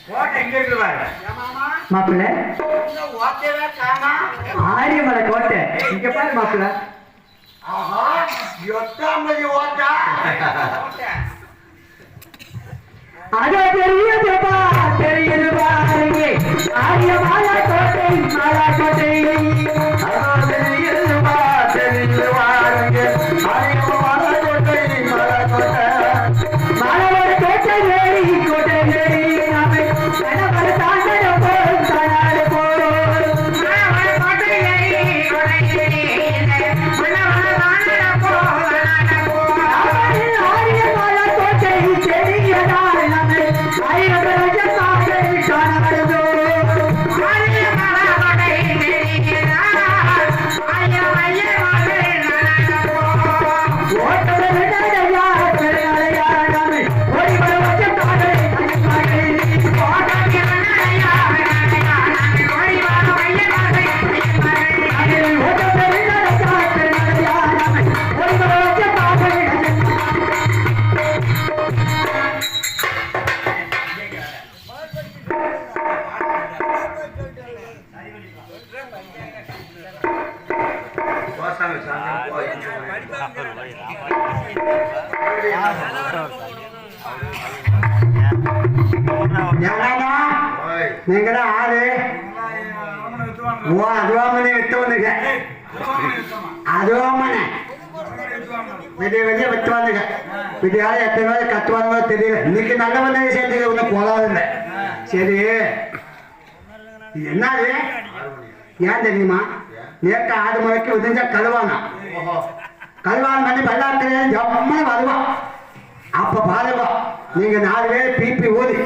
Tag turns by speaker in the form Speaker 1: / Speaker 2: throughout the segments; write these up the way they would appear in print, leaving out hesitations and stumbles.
Speaker 1: கோட்டை எங்க இருக்கு பாரு
Speaker 2: மாப்பிள்ள
Speaker 1: ஓட்டவே காணா
Speaker 2: ஆரியமலை கோட்டை இங்க பாரு மாப்பிள்ள
Speaker 1: ஆஹா எட்டாம்பதி ஓட்டா
Speaker 2: அதோ தெரியுதுப்பா தெரியுது பாருங்க ஆரியமலை கோட்டை மலை கோட்டை
Speaker 1: அதோ தெரியுதுப்பா தெரியுது பாருங்க ஆரியமலை கோட்டை மலை கோட்டை
Speaker 2: மலவர் கோட்டை ஏறி கோட்டை ஏறி நாமே கணவர் தாண்டட போறோம் தானாட போறோம் மலவர் கோட்டை ஏறி கோட்டை ஏறி மலவர் தாண்டட போறோம் ஆரியமலை கோட்டை தெரியுதா நாமே ஆயிரவரஜ பாடை காணவருதோ ஆரியமலை கோட்டை தெரியுதா ஆரியமலை கோட்டை நானாட போறோம் ஓட்டட விடலையா பெருமலையா நாமே ஓடி வரவஜ பாடை காணவருதோ ஓட்டட விடலையா பெருமலையா நாமே ஓடி வரவஜ பாடை காணவருதோ ஓட்டட விடலையா பெருமலையா நாமே ஓடி வரவஜ பாடை
Speaker 1: கோசாமி சாமி போய்
Speaker 2: நீங்கடா ஆளு ஓ அதுவாமனை விட்டு வந்துங்க அதுவாமனை விடிய விடிய விட்டு வந்துங்க விடியால எத்தனை நாள் கத்துவாங்களோ தெரியல இன்னைக்கு நல்லவனே சேர்த்துக்க ஒன்றும் போதாதில்லை சரி இது என்னது ஏன் தெரியுமா நேற்று 6 மணிக்கு விதிஞ்சா கழுவானா கல்வான் பண்ணி பல்லாத்திரையா ஜம்மனு வருவான் அப்ப பாருங்க நீங்க 4 பேர் பிபி ஊதி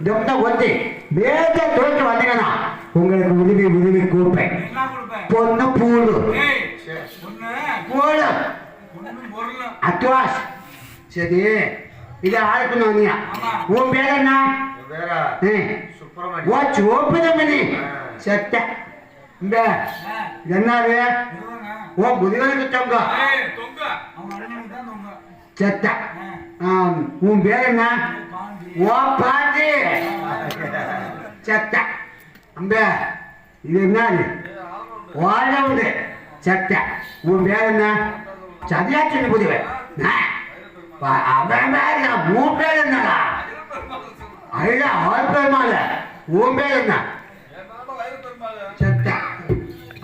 Speaker 2: ஜொட்ட ஒத்தி வேக தோற்று வந்தீங்கன்னா உங்களுக்கு உதவி கொடுப்பேன் பொண்ணு பூடு பூடு அத்வாஸ் சரி இது ஆளுக்கு வந்தீங்க உன் பேர் என்ன ஓப்புதமணி செத்த இந்த என்னது ஓ முதுகலுக்கு தொங்க செத்த உன் பேர் என்ன ஓ பாண்டி செத்த அம்ப இது என்னது ஓடவுது செத்த உன் பேர் என்ன சதியா சின்ன புதிவன் அவன் பேர் உன் பேர் என்னடா ஐயா அவன் பேர் மால உன் பேர் என்ன செத்த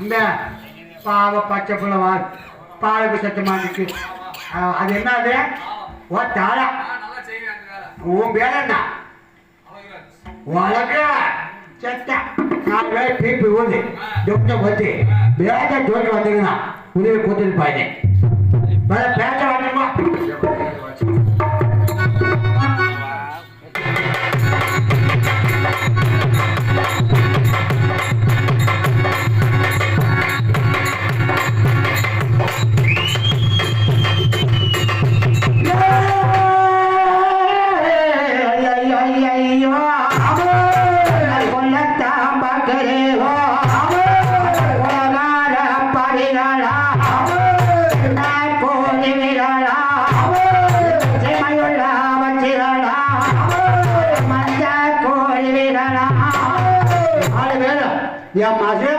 Speaker 2: இந்த பாவ பச்சை புள்ளவா பாலுக்கு சத்தமா இருக்கு அது என்னது ஓ தாளா உன் பேர் என்ன உலக செத்த 4 பேர் பிபி ஊதி ஜொட்ட ஒத்தி வேக தோற்று வந்தீங்கன்னா உதவி கொடுத்துட்டு பாய்ந்தேன் பேச்ச வரணுமா या माझे